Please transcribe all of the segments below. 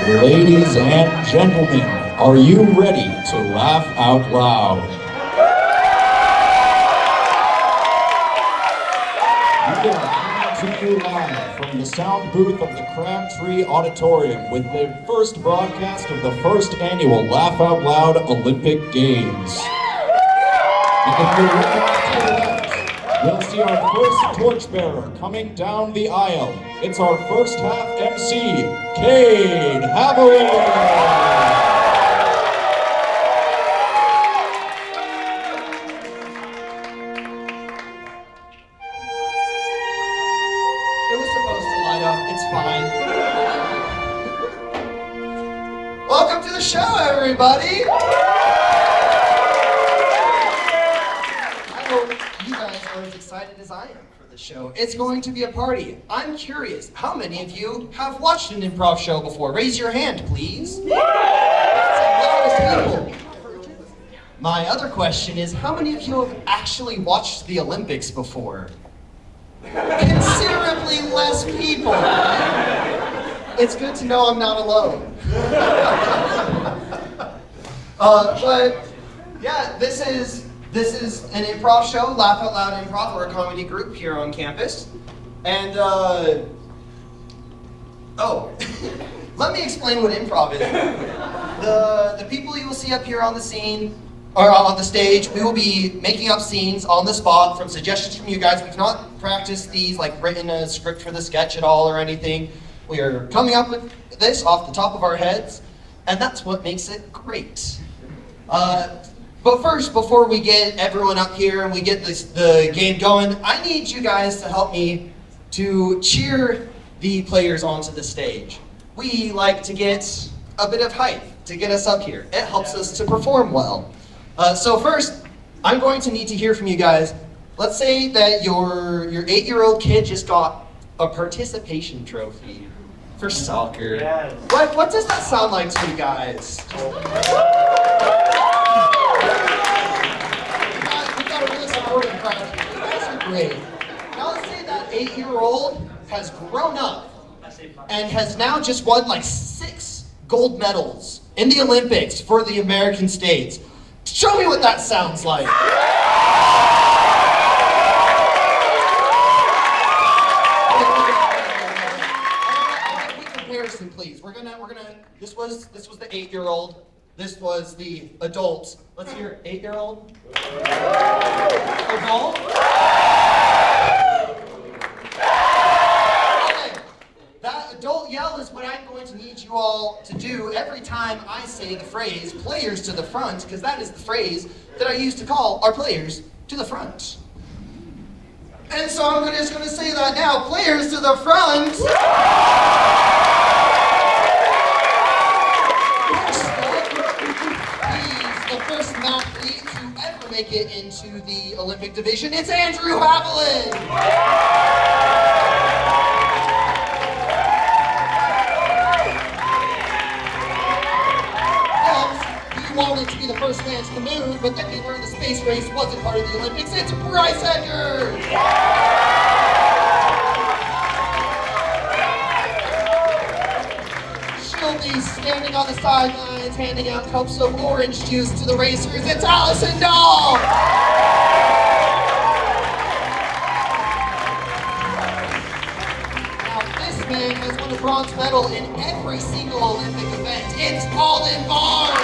Ladies and gentlemen, are you ready to laugh out loud? We are coming to you live from the sound booth of the Crabtree Auditorium with the first broadcast of the first annual Laugh Out Loud Olympic Games. And if you're looking to the left, we'll see our first torchbearer coming down the aisle. It's our first half MC, Kade Haviland. Welcome to the show, everybody! I hope you guys are as excited as I am for the show. It's going to be a party. I'm curious, how many of you have watched an improv show before? Raise your hand, please. That's a lot of people. My other question is, how many of you have actually watched the Olympics before? Considerably less people. It's good to know I'm not alone. But yeah, this is an improv show, Laugh Out Loud Improv. We're a comedy group here on campus. And let me explain what improv is. The people you will see up here on the scene, or on the stage, we will be making up scenes on the spot from suggestions from you guys. We've not practiced these, like written a script for the sketch at all or anything. We are coming up with this off the top of our heads, and that's what makes it great. But first, before we get everyone up here and we get the game going, I need you guys to help me to cheer the players onto the stage. We like to get a bit of hype to get us up here. It helps us to perform well. So first, I'm going to need to hear from you guys. Let's say that your 8-year-old kid just got a participation trophy for soccer. Yes. What does that sound like to you guys? We've got a really supportive crowd here. You guys are great. Now let's say that 8-year-old has grown up and has now just won like 6 gold medals in the Olympics for the American states. Show me what that sounds like. Please, we're gonna. This was the 8-year-old. This was the adult. Let's hear 8-year-old. Adult. Okay, that adult yell is what I'm going to need you all to do every time I say the phrase "players to the front," because that is the phrase that I use to call our players to the front. And so I'm just gonna say that now. Players to the front. Athlete to ever make it into the Olympic division, it's Andrew Haviland! Yes, he wanted to be the first man to the moon, but then he learned the space race wasn't part of the Olympics. It's Bryce Eggers! She'll be standing on the sidelines, handing out cups of orange juice to the racers. It's Allison Dahl! Now, this man has won a bronze medal in every single Olympic event. It's Alden Barnes!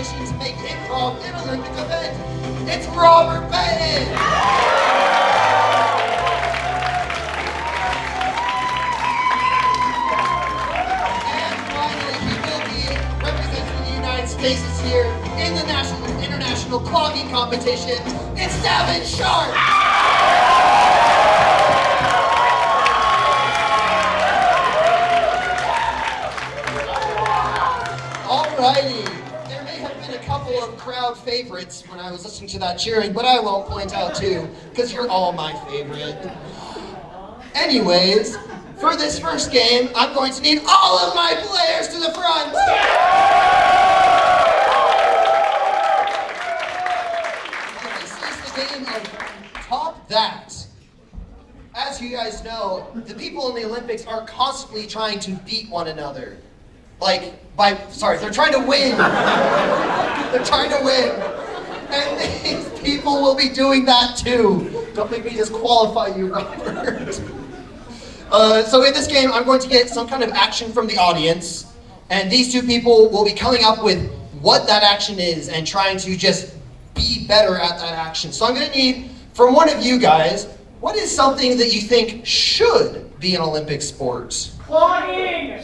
To make improv an Olympic event. It's Robert Betten! And finally, he will be representing the United States this year in the international clogging competition. It's Davin Sharp! Alrighty. Couple of crowd favorites when I was listening to that cheering, but I won't point out too, because you're all my favorite. Anyways, for this first game, I'm going to need all of my players to the front. Olympics are constantly trying to beat one another. They're trying to win. They're trying to win. And these people will be doing that too. Don't make me disqualify you, Robert. So in this game, I'm going to get some kind of action from the audience, and these two people will be coming up with what that action is and trying to just be better at that action. So I'm going to need, from one of you guys, what is something that you think should be an Olympic sport? Clogging!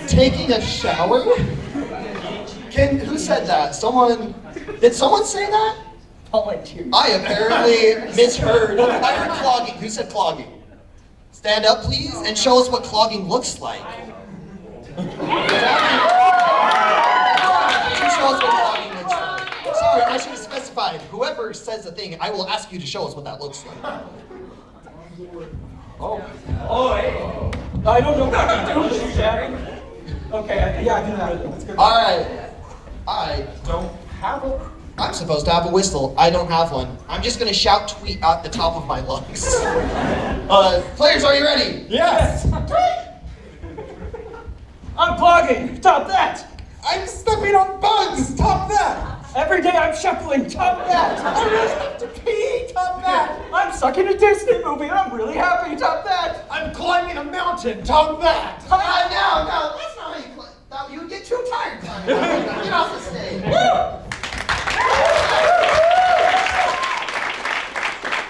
Taking a shower? Who said that? Did someone say that? I apparently misheard. I heard clogging. Who said clogging? Stand up, please, and show us what clogging looks like. Show us what clogging looks like. Sorry, I should have specified. Whoever says a thing, I will ask you to show us what that looks like. Hey. I don't know what to do with you, Davin. Okay, yeah, I do that. That's good. Alright. I don't have I'm supposed to have a whistle. I don't have one. I'm just gonna shout tweet at the top of my lungs. Players, are you ready? Yes! I'm clogging! Top that! I'm stepping on bugs! Top that! Every day I'm shuffling! Top that! I really have to pee! Top that! I'm stuck in a Disney movie and I'm really happy! Top that! I'm climbing a mountain! Top that! No, that's not how you play. You would get too tired climbing. Get off the stage.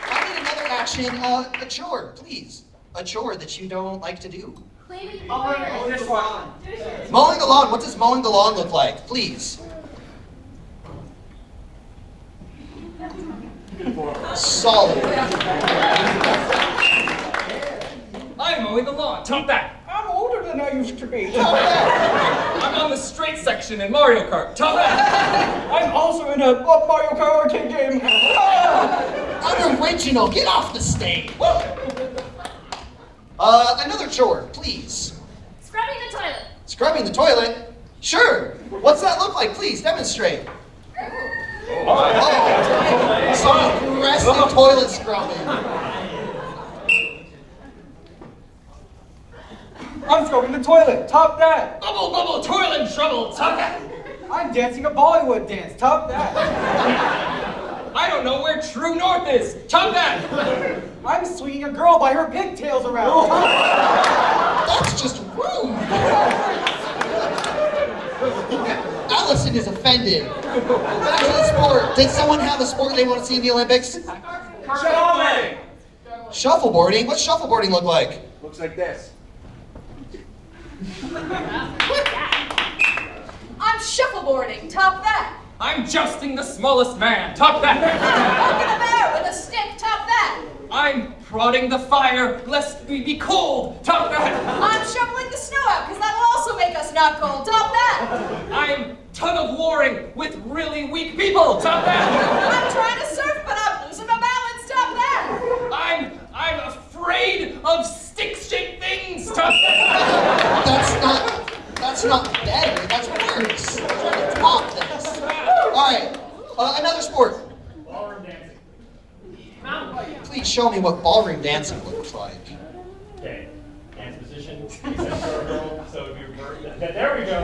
I need another action, a chore, please. A chore that you don't like to do. This one. Mowing the lawn, what does mowing the lawn look like? Please. Solid. I'm mowing the lawn. Top that. I'm older than I used to be. I'm on the straight section in Mario Kart. Top that. I'm also in a Mario Kart arcade game. Unoriginal, get off the stage. Another chore, please. Scrubbing the toilet. Scrubbing the toilet? Sure. What's that look like? Please demonstrate. Oh, some aggressive toilet scrubbing. I'm scrubbing the toilet. Top that. Bubble, bubble, toilet trouble. Top that. I'm dancing a Bollywood dance. Top that. I don't know where true north is. Top that. I'm swinging a girl by her pigtails around. That's just rude. Allison is offended. Back to the sport. Did someone have a sport they want to see in the Olympics? Shuffling. Shuffleboarding? What's shuffleboarding look like? Looks like this. I'm shuffleboarding. Top that. I'm jousting the smallest man. Top that. Poking a bear with a stick. Top that. I'm prodding the fire lest we be cold. Top that. I'm shoveling the snow out because that'll also make us not cold. Top that. I'm tug of warring with really weak people. Top that. I'm trying to surf, but I'm losing my balance. Top that. I'm afraid of stick-shaped things. Top that. That's not better. That's worse. I'm trying to top this. All right. Another sport. Ballroom dancing. Please show me what ballroom dancing looks like. Okay. Dance position. So if you were, there we go.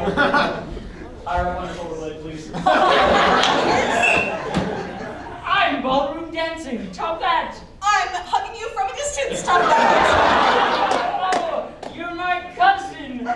Our wonderful relay, please. I'm ballroom dancing. Top that. I'm hugging you from a distance. Top that. Oh, you're my cousin.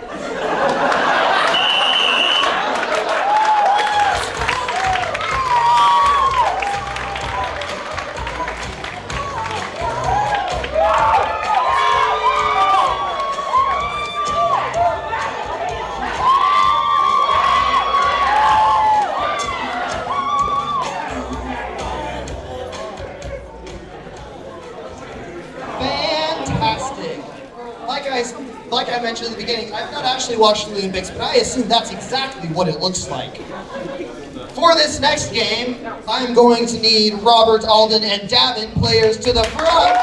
Fantastic. Like I mentioned at the beginning, I've not actually watched the Olympics, but I assume that's exactly what it looks like. For this next game, I'm going to need Robert, Alden, and Davin, players, to the front.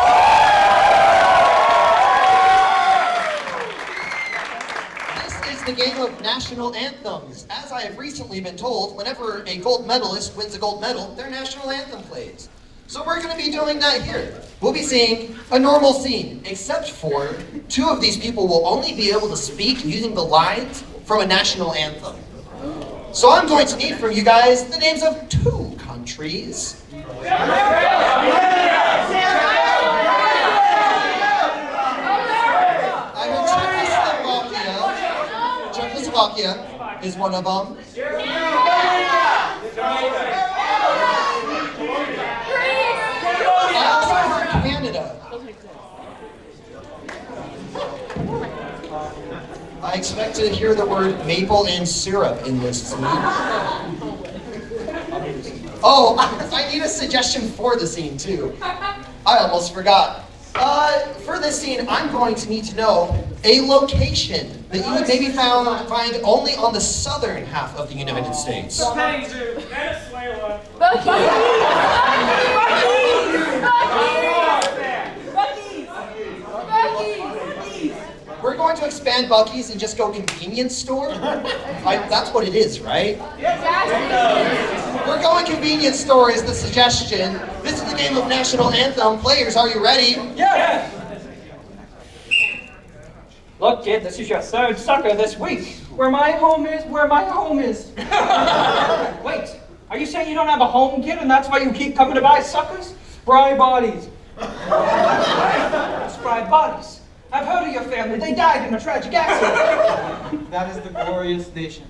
This is the game of national anthems. As I have recently been told, whenever a gold medalist wins a gold medal, their national anthem plays. So we're going to be doing that here. We'll be seeing a normal scene, except for 2 of these people will only be able to speak using the lines from a national anthem. So I'm going to need from you guys the names of 2 countries. I heard Czechoslovakia is one of them. I also heard Canada. I expect to hear the word maple and syrup in this scene. Oh, I need a suggestion for the scene too. I almost forgot. For this scene, I'm going to need to know a location that you would maybe find only on the southern half of the United States. Venezuela. We're going to expand Buc-ee's and just go convenience store? That's what it is, right? We're going convenience store is the suggestion. This is the game of National Anthem. Players, are you ready? Yeah! Look, kid, this is your 3rd sucker this week. Where my home is. Wait, are you saying you don't have a home, kid, and that's why you keep coming to buy suckers? Spry bodies. Spry bodies. I've heard of your family. They died in a tragic accident. That is the glorious nation.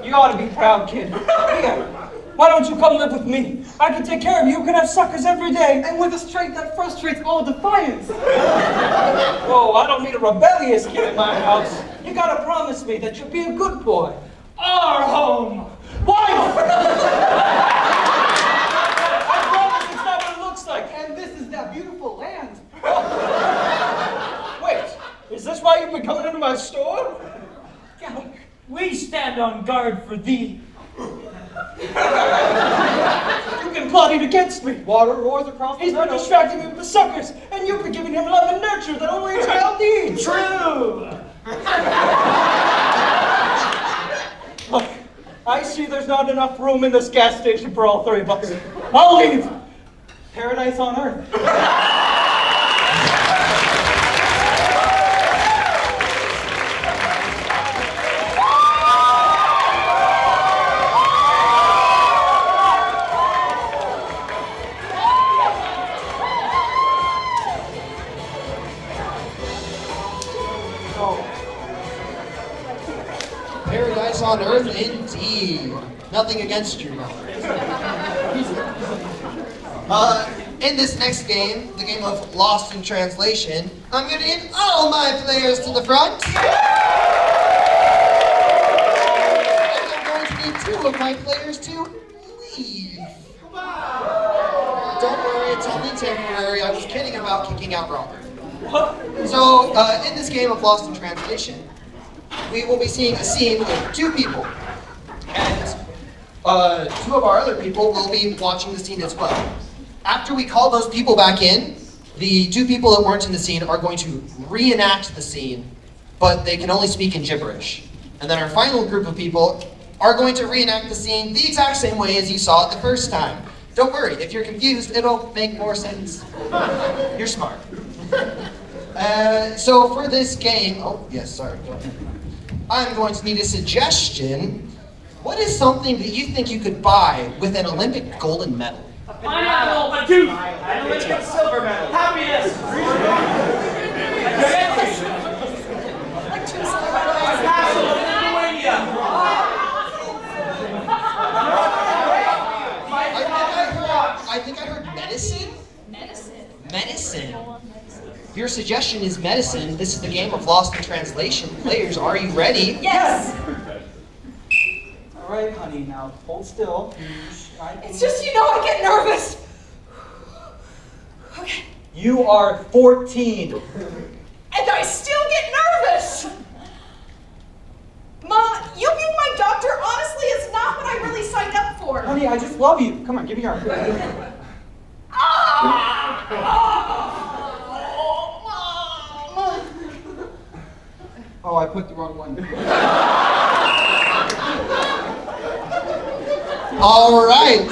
You ought to be proud, kid. Here, why don't you come live with me? I can take care of you. You can have suckers every day. And with a strength that frustrates all defiance. Whoa, I don't need a rebellious kid in my house. You gotta promise me that you'll be a good boy. Our home. Why? I promise it's not what it looks like. And this is that beautiful land. Wait, is this why you've been coming into my store? We stand on guard for thee. You've been plotting against me. Water roars across the He's been meadow. distracting me with the suckers, and you've been giving him love and nurture that only a child needs. True. Look, I see there's not enough room in this gas station for all 3 of us. I'll leave. Paradise on earth. Paradise on earth, indeed. Nothing against you, no. In this next game, the game of Lost in Translation, I'm going to need all my players to the front. And I'm going to need 2 of my players to leave. Don't worry, it's only temporary. I was kidding about kicking out Robert. So, in this game of Lost in Translation, we will be seeing a scene with 2 people. And 2 of our other people will be watching the scene as well. After we call those people back in, the 2 people that weren't in the scene are going to reenact the scene, but they can only speak in gibberish. And then our final group of people are going to reenact the scene the exact same way as you saw it the first time. Don't worry, if you're confused, it'll make more sense. You're smart. So for this game, I'm going to need a suggestion. What is something that you think you could buy with an Olympic golden medal? A pineapple, a tooth, an Olympic silver medal, happiness. I think I heard medicine. Medicine. Your suggestion is medicine. This is the game of Lost in Translation. Players, are you ready? Yes! All right, honey, now hold still. It's just, I get nervous. Okay. You are 14. And I still get nervous. Mom, you being my doctor, honestly, is not what I really signed up for. Honey, I just love you. Come on, give me your arm. Oh, I put the wrong one. All right.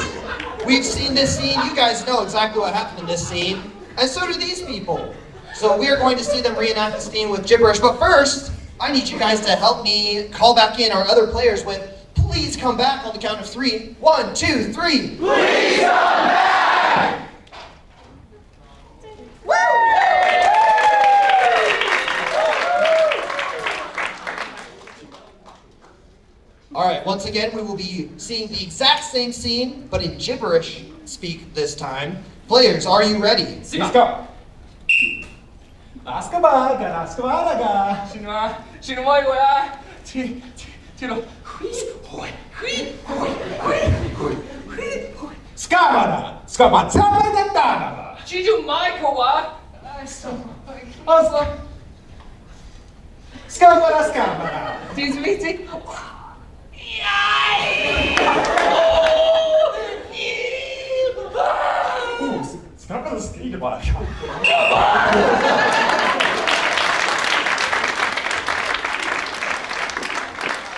We've seen this scene. You guys know exactly what happened in this scene. And so do these people. So we are going to see them reenact the scene with gibberish. But first, I need you guys to help me call back in our other players with, please come back on the count of 3. 1, 2, 3. Please come back! All right, once again, we will be seeing the exact same scene, but in gibberish speak this time. Players, are you ready? Let's go. Askabaga, askabaga. Skabada, skabatabada. Skabada, skabada. Skabada, skabada.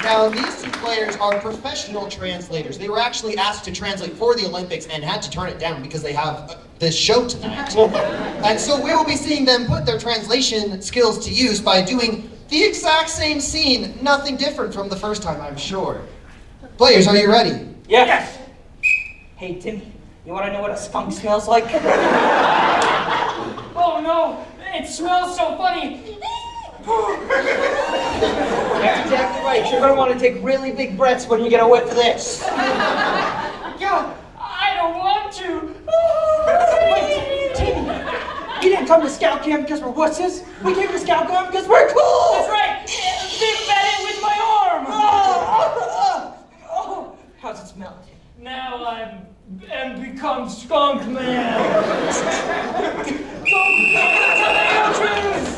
Now, these two players are professional translators. They were actually asked to translate for the Olympics and had to turn it down because they have this show tonight. And so we will be seeing them put their translation skills to use by doing the exact same scene, nothing different from the first time, I'm sure. Players, are you ready? Yes. Hey, Timmy, you want to know what a skunk smells like? Oh no, it smells so funny. That's exactly right. You're going to want to take really big breaths when you get a whiff of this. God, I don't want to. Wait, Timmy, you didn't come to scout camp because we're wusses. We came to scout camp because we're cool. That's right. Big Betten with my arm. Oh, how's it smell? Now I'm become skunk man. Tomato juice.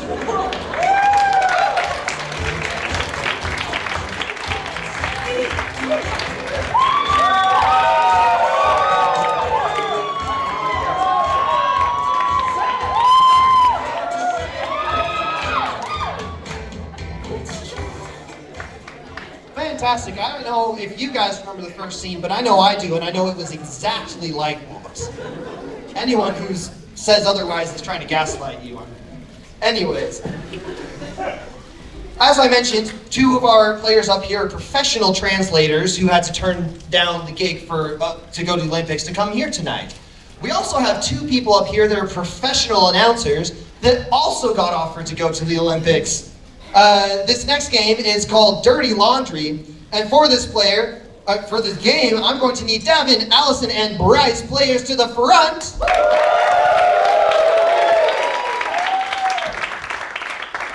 Fantastic. I don't know if you guys remember the first scene, but I know I do, and I know it was exactly like that. Anyone who says otherwise is trying to gaslight you. Anyways. As I mentioned, 2 of our players up here are professional translators who had to turn down the gig to go to the Olympics to come here tonight. We also have 2 people up here that are professional announcers that also got offered to go to the Olympics. This next game is called Dirty Laundry, and for this game, I'm going to need Davin, Allison, and Bryce, players to the front.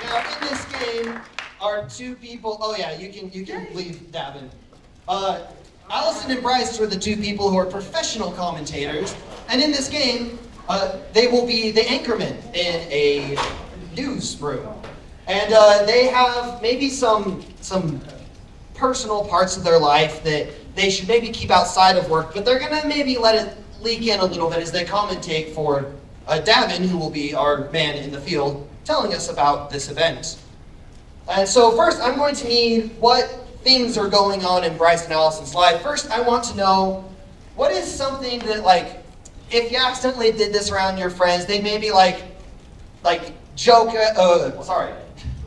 Now, in this game are 2 people. Oh yeah, you can leave, Davin. Allison and Bryce are the 2 people who are professional commentators, and in this game, they will be the anchormen in a newsroom. And they have maybe some personal parts of their life that they should maybe keep outside of work, but they're gonna maybe let it leak in a little bit as they commentate for Davin, who will be our man in the field, telling us about this event. And so first, I'm going to need what things are going on in Bryce and Allison's life. First, I want to know, what is something that, like, if you accidentally did this around your friends, they maybe joke,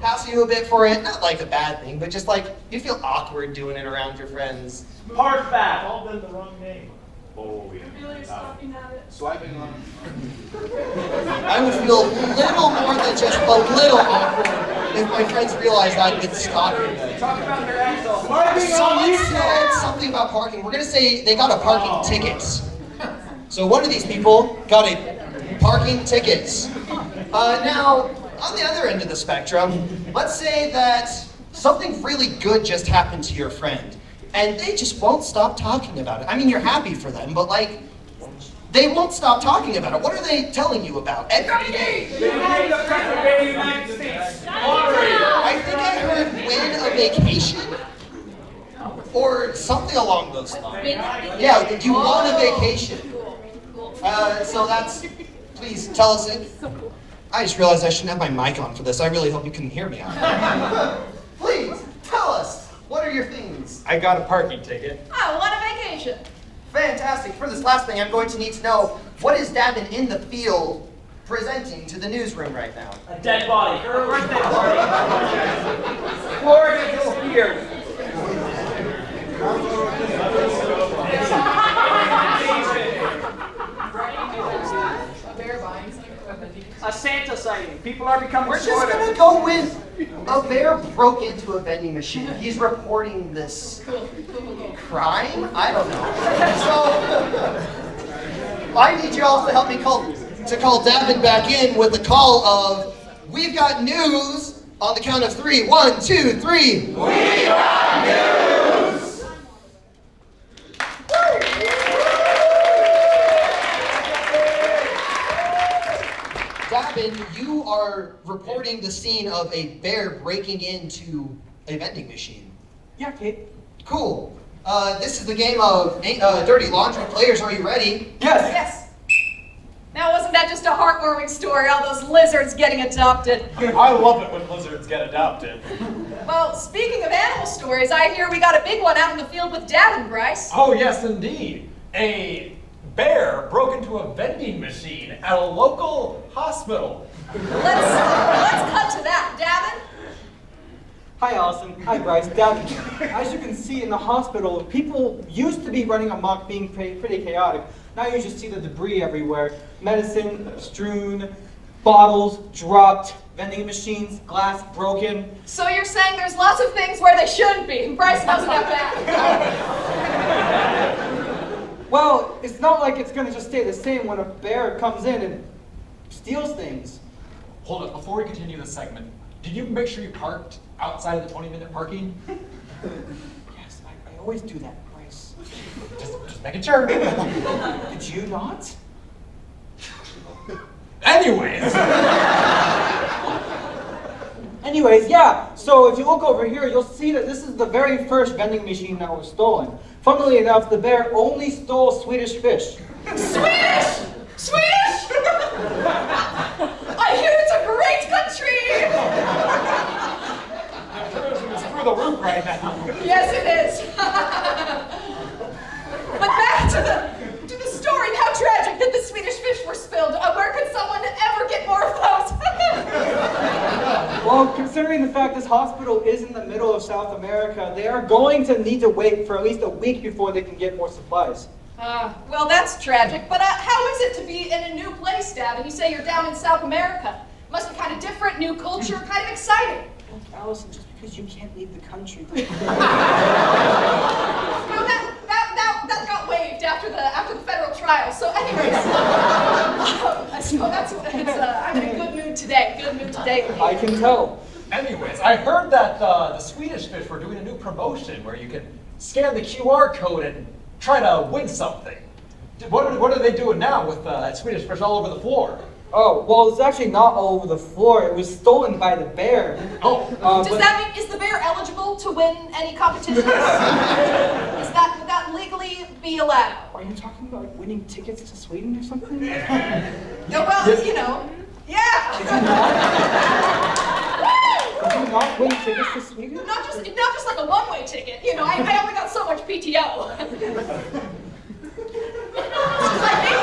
pass you a bit for it, not like a bad thing, but just like, you feel awkward doing it around your friends. Park back. All done the wrong name. Oh, yeah. Swiping on. I would feel a little more than just a little awkward if my friends realized I'd been stalking them. Talk about their axles. Someone said something about parking. We're gonna say they got a parking ticket. So one of these people got a parking ticket. Now, on the other end of the spectrum, let's say that something really good just happened to your friend, and they just won't stop talking about it. I mean, you're happy for them, but like, they won't stop talking about it. What are they telling you about every day? I think I heard win a vacation, or something along those lines. Yeah, you won a vacation. So that's, please tell us it. I just realized I shouldn't have my mic on for this. I really hope you can hear me out there. Please, tell us, what are your things? I got a parking ticket. I want a vacation. Fantastic. For this last thing, I'm going to need to know, what is Davin in the field presenting to the newsroom right now? A dead body. Her birthday party. Florida disappeared. A bear buying something. A Santa sighting. People are becoming We're just shorter. going to go with a bear broke into a vending machine. He's reporting this crime? I don't know. So, I need you all to help me call Davin back in with the call of, we've got news on the count of 3. 1, 2, 3. We got news! Davin, you are reporting the scene of a bear breaking into a vending machine. Yeah, Kate. Cool. This is the game of Dirty Laundry. Players, are you ready? Yes. Yes. Now, wasn't that just a heartwarming story, all those lizards getting adopted? I love it when lizards get adopted. Well, speaking of animal stories, I hear we got a big one out in the field with Davin, Bryce. Oh, yes, indeed. A bear broke into a vending machine at a local hospital. Let's cut to that. Davin? Hi, Allison. Hi, Bryce. Davin. As you can see in the hospital, people used to be running amok, being pretty chaotic. Now you just see the debris everywhere. Medicine strewn, bottles dropped, vending machines, glass broken. So you're saying there's lots of things where they shouldn't be, and Bryce knows about that. Well, it's not like it's going to just stay the same when a bear comes in and steals things. Hold up, before we continue this segment, did you make sure you parked outside of the 20-minute parking? Yes, I always do that, Bryce. Just making sure. Did you not? Anyways. Anyways, yeah, so if you look over here, you'll see that this is the very first vending machine that was stolen. Funnily enough, the bear only stole Swedish fish. Swedish! Swedish! I hear it's a great country! Tourism is through the roof right now. Yes, it is. But back to the story. How tragic that the Swedish fish were spilled. Where could someone ever get more of those? Well, considering the fact this hospital is in the middle of South America, they are going to need to wait for at least a week before they can get more supplies. Well, that's tragic. But how is it to be in a new place, Davin? You say you're down in South America. Must be kind of different, new culture, kind of exciting. Allison, just because you can't leave the country. No, that got waived after the federal trial. So, anyways, I'm in a good mood today. Good mood today. I can tell. Anyways, I heard that the Swedish fish were doing a new promotion where you can scan the QR code and try to win something. What are they doing now with Swedish fish all over the floor? Oh, well, it's actually not all over the floor. It was stolen by the bear. Oh. Does that mean, is the bear eligible to win any competitions? Would that legally be allowed? Are you talking about winning tickets to Sweden or something? No, well, you know, yeah. Did you not win tickets to Sweden? Not just like a one-way ticket. You know, I only got so much PTO. Like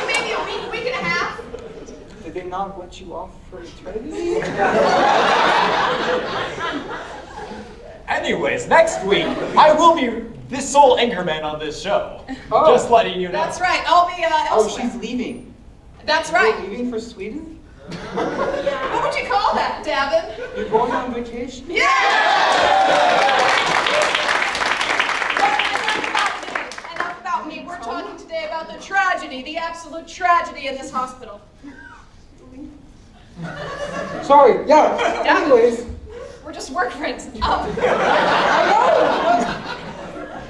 maybe a week and a half. Did they not let you off for eternity? Anyways, next week, I will be the sole anchorman on this show. Oh. Just letting you know. That's right. I'll be Oh, elsewhere. she's leaving. That's You're right. leaving for Sweden? What would you call that, Davin? You're going on vacation? Yeah! Enough about me. We're talking today about the tragedy, the absolute tragedy in this hospital. Sorry, yeah. Anyways. We're just work friends. I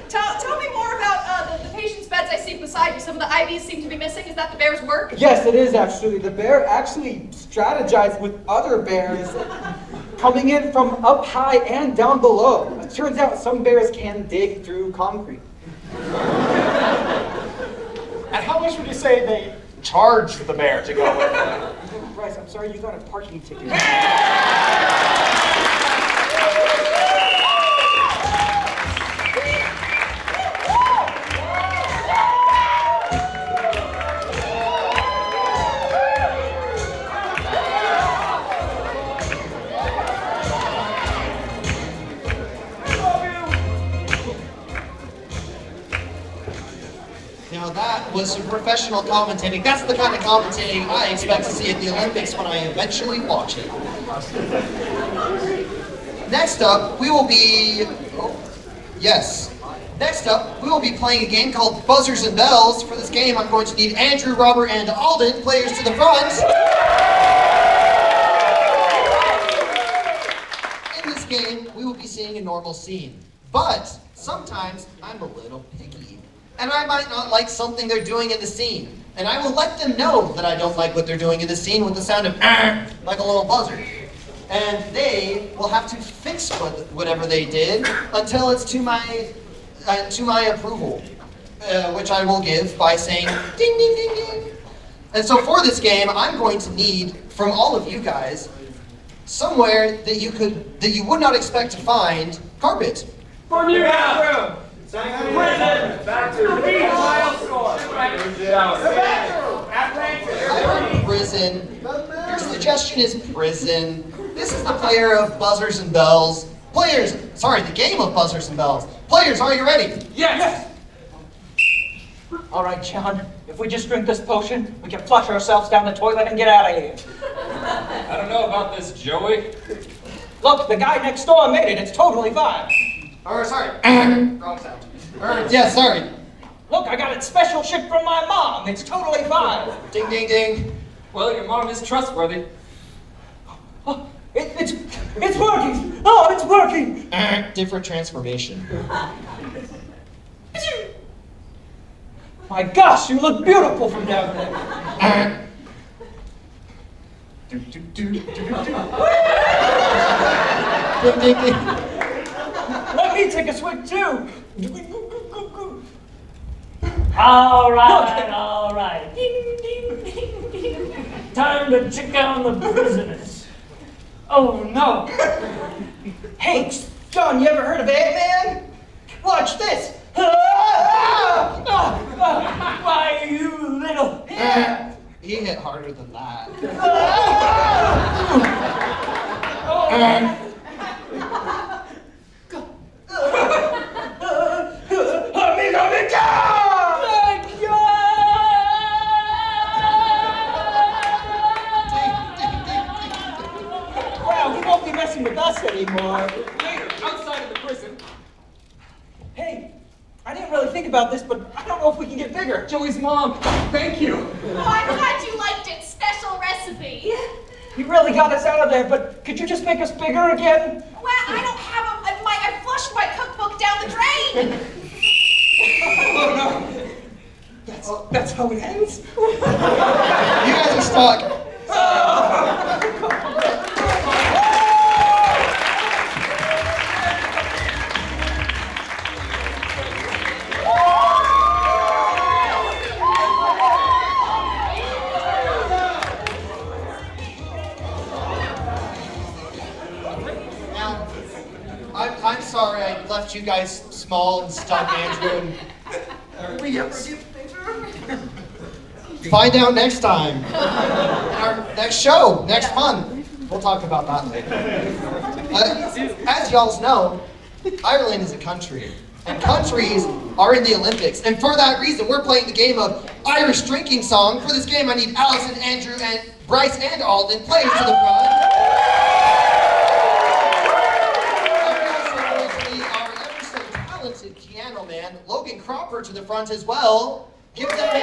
Tell me more about the patient's beds I see beside you. Some of the IVs seem to be missing. Is that the bear's work? Yes, it is actually. The bear actually strategized with other bears coming in from up high and down below. It turns out some bears can dig through concrete. And how much would you say they charged the bear to go with it? Bryce, I'm sorry, you got a parking ticket. that was some professional commentating. That's the kind of commentating I expect to see at the Olympics when I eventually watch it. Next up, we will be... Next up, we will be playing a game called Buzzers and Bells. For this game, I'm going to need Andrew, Robert, and Alden, players to the front. In this game, we will be seeing a normal scene. But sometimes I'm a little picky. And I might not like something they're doing in the scene. And I will let them know that I don't like what they're doing in the scene with the sound of like a little buzzer. And they will have to fix whatever they did until it's to my approval, which I will give by saying ding, ding, ding, ding. And so for this game, I'm going to need from all of you guys somewhere that you would not expect to find carpet. Bermuda! Bathroom! Prison! Bathroom! Prison. Your suggestion is prison. This is the player of Buzzers and Bells. The game of Buzzers and Bells. Players, are you ready? Yes! All right, John. If we just drink this potion, we can flush ourselves down the toilet and get out of here. I don't know about this, Joey. Look, the guy next door made it. It's totally fine. Sorry. Wrong sound. Sorry. Look, I got it special shipped from my mom. It's totally fine. Ding, ding, ding. Well, your mom is trustworthy. Oh, it's working. Oh, it's working. Different transformation. My gosh, you look beautiful from down there. Ding, ding, ding. Let me take a swig too. All right. Ding, ding, ding, ding. Time to check on the prisoners. Oh, no. Hey, John, you ever heard of Ant-Man? Watch this. Why, you little... He hit harder than that. Wow, he won't be messing with us anymore. Later, outside of the prison. Hey, I didn't really think about this, but I don't know if we can get bigger. Joey's mom, thank you. Oh, I'm glad you liked it. Special recipe. You really got us out of there, but could you just make us bigger again? Well, I don't have I flushed my cookbook down the drain. Oh no. That's how it ends? You guys are stuck. I'm sorry I left you guys small and stuck, Andrew. Find out next time. In our next show, next month. We'll talk about that later. As y'all know, Ireland is a country. And countries are in the Olympics. And for that reason, we're playing the game of Irish drinking song. For this game, I need Allison, Andrew, and Bryce and Alden, players to the front. Piano man, Logan Cropper to the front as well. Give them a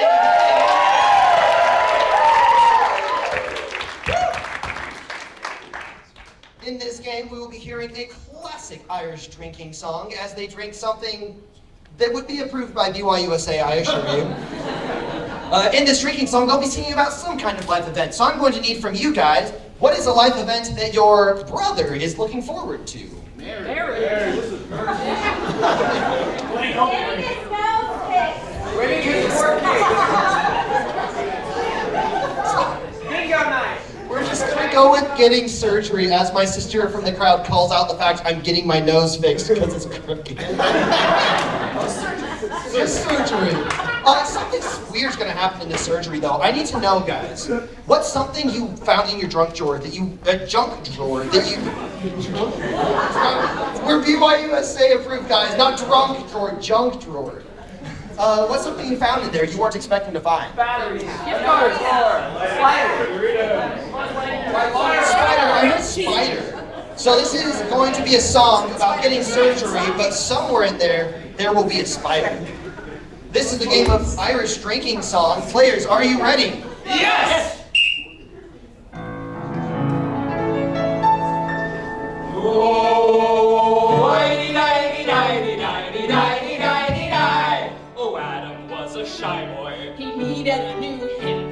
In this game, we will be hearing a classic Irish drinking song as they drink something that would be approved by BYUSA, I assure you. In this drinking song, they'll be singing about some kind of life event. So I'm going to need from you guys, what is a life event that your brother is looking forward to? We're just gonna go with getting surgery, as my sister from the crowd calls out the fact I'm getting my nose fixed because it's crooked. Just surgery. Something weird's gonna happen in this surgery, though. I need to know, guys. What's something you found in your junk drawer that you junk drawer that you? We're BYUSA approved, guys. Not drunk drawer, junk drawer. What's something you found in there you weren't expecting to find? Batteries. Spider. I heard spider. So this is going to be a song about getting surgery, but somewhere in there will be a spider. This is the game of Irish drinking song. Players, are you ready? Yes! Oh, nighty, nighty, nighty, nighty, nighty, nighty, nighty. Oh, Adam was a shy boy. He needed a new hip.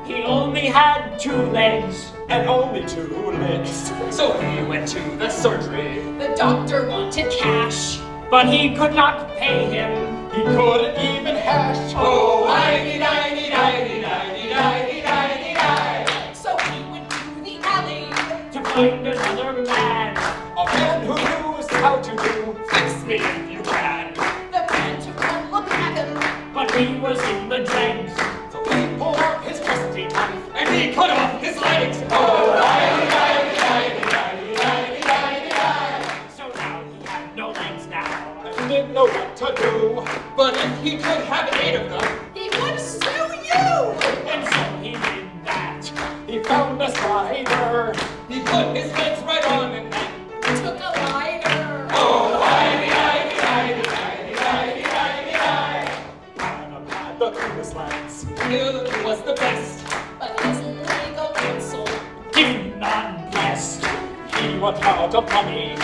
He only had 2 legs. And only 2 lips. So he went to the surgery. The doctor wanted cash. But he could not pay him. He couldn't even hash. Oh, nighty, nighty, nighty, nighty, nighty, nighty, nighty. So he went to the alley. To find another man. A man who knows how to do fix me if you can. The man took one look at him. But he was in the dregs. So he pulled out his trusty knife and he cut off his legs. Oh, nighty, nighty, nighty, nighty, nighty, nighty, nighty. So now he had no legs now. He didn't know what to do, but if he could have 8 of them, He would sue you. And so he did that. he found a spider. He put his legs right on and then, Took a lighter. oh, nighty, nighty, nighty, nighty, nighty, nighty, nighty. Adam had the cutest legs. He was the best. But his legal counsel. Did not blessed. He went out of money,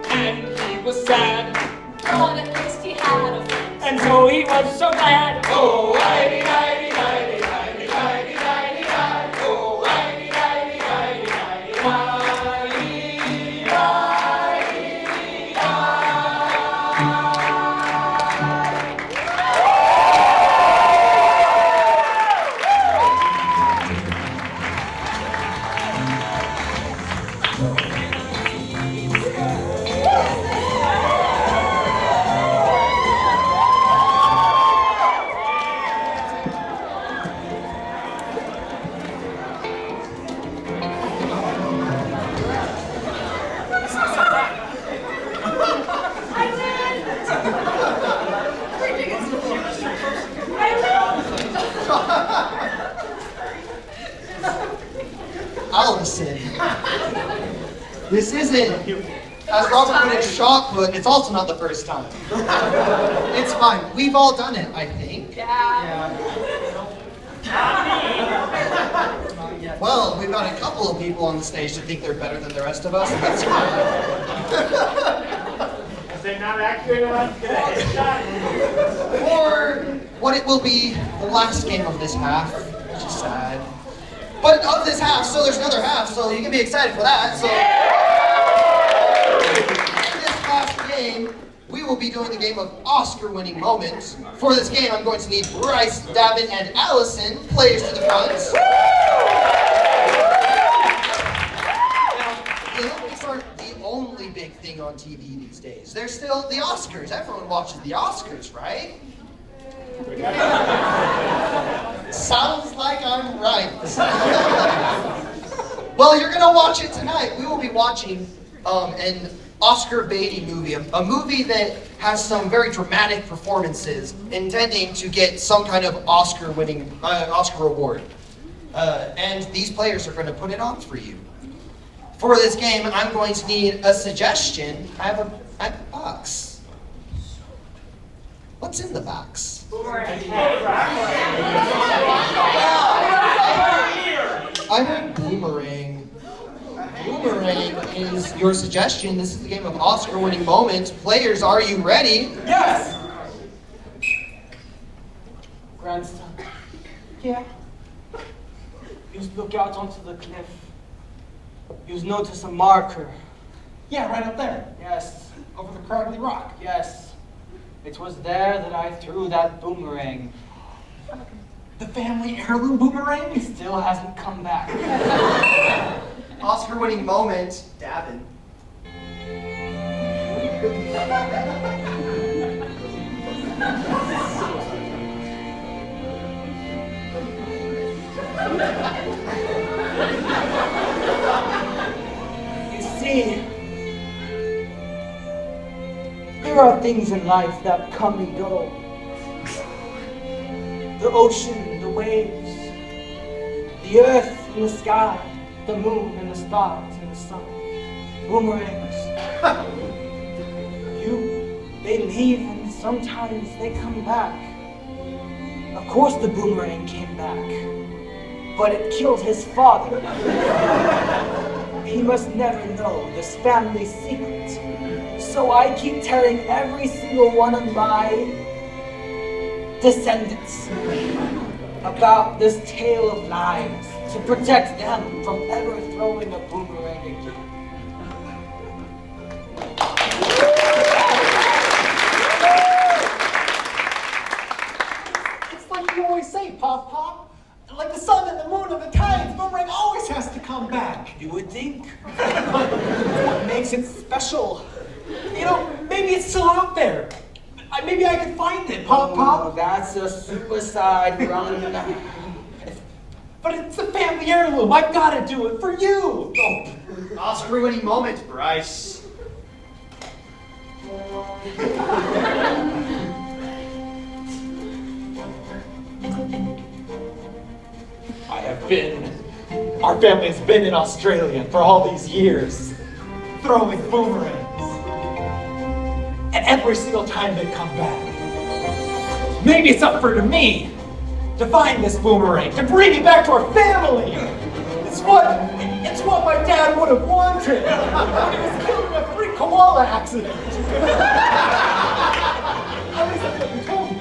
and he was sad. But at least he had a friend. And so he was so glad. Oh, nighty, nighty, nighty, nighty, nighty, nighty, nighty. Oh, nighty, nighty, nighty, nighty, nighty, nighty, nighty, nighty. Allison. This isn't, as Robert put it, shot put, it's also not the first time. It's fine. We've all done it, I think. Yeah. Well, we've got a couple of people on the stage that think they're better than the rest of us. And that's If they're not accurate enough, get a headshot. for what it will be the last game of this half, which is sad. But of this half, so there's another half, so you can be excited for that. So in this last game, we will be doing the game of Oscar-winning moments. For this game, I'm going to need Bryce, Davin, and Allison, players to the front. Now, the Olympics aren't the only big thing on TV these days. There's still the Oscars. Everyone watches the Oscars, right? Sounds like I'm right. Well, you're gonna watch it tonight. We will be watching an Oscar Beatty movie, a movie that has some very dramatic performances, intending to get some kind of Oscar-winning Oscar award. And these players are going to put it on for you. For this game, I'm going to need a suggestion. I have a box. What's in the box? I heard boomerang. Boomerang is your suggestion. This is the game of Oscar-winning moments. Players, are you ready? Yes! Grandson. Yeah. You look out onto the cliff. You notice a marker. Yeah, right up there. Yes. Over the craggly rock. Yes. It was there that I threw that boomerang. The family heirloom boomerang? It still hasn't come back. Oscar-winning moment, Davin. You see, there are things in life that come and go. the ocean, the waves, the earth and the sky, the moon and the stars and the sun. Boomerangs. They leave and sometimes they come back. Of course the boomerang came back, but it killed his father. He must never know this family secret. So I keep telling every single one of my descendants about this tale of lies to protect them from ever throwing a boomerang again. It's like you always say, Pop Pop. Like the sun and the moon and the tides, boomerang always has to come back. You would think. What makes it special? You know, maybe it's still out there. Maybe I can find it, Pop Pop. Oh, that's a suicide run. But it's a family heirloom. I've got to do it for you. Oh. Oscar-winning moment, Bryce. Our family has been in Australia for all these years, throwing boomerangs. And every single time they come back, maybe it's up for me to find this boomerang, to bring it back to our family. It's what my dad would have wanted when he was killed in a freak koala accident. At least that's what he told me.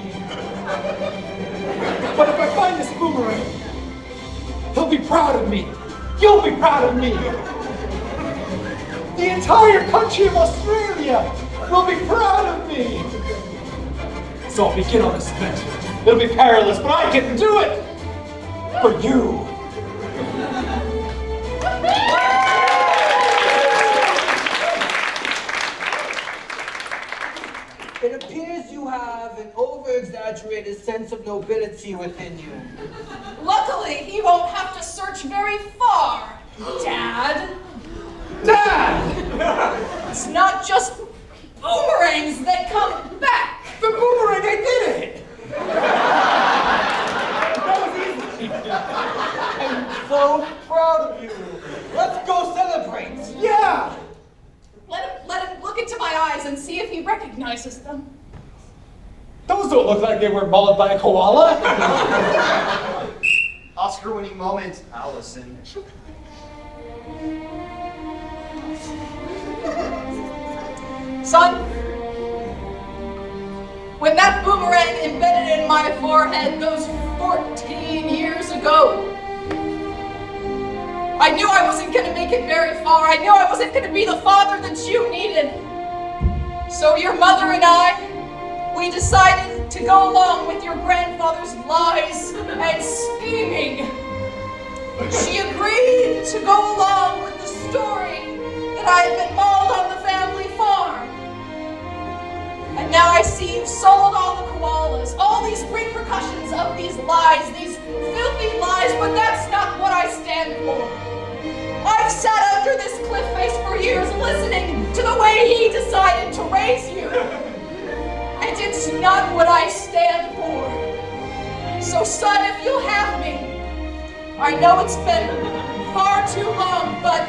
But if I find this boomerang, he'll be proud of me. You'll be proud of me. The entire country of Australia will be proud of me. So I'll begin on this adventure. It'll be perilous, but I can do it for you. It appears you have an over-exaggerated sense of nobility within you. Luckily, he won't have to search very far, Dad. Dad! It's not just boomerangs that come back. The boomerang, I did it! That was easy. I'm so proud of you. Let's go celebrate. Yeah! Let him look into my eyes and see if he recognizes them. Those don't look like they were mauled by a koala. Oscar-winning moment, Allison. Son, when that boomerang embedded in my forehead those 14 years ago, I knew I wasn't going to make it very far. I knew I wasn't going to be the father that you needed. So your mother and I, we decided to go along with your grandfather's lies and scheming. She agreed to go along with the story that I had been mauled on the family farm. And now I see you've sold all the koalas, all these repercussions of these lies, these filthy lies, but that's not what I stand for. I've sat under this cliff face for years listening to the way he decided to raise you. And it's not what I stand for. So son, if you'll have me, I know it's been far too long, but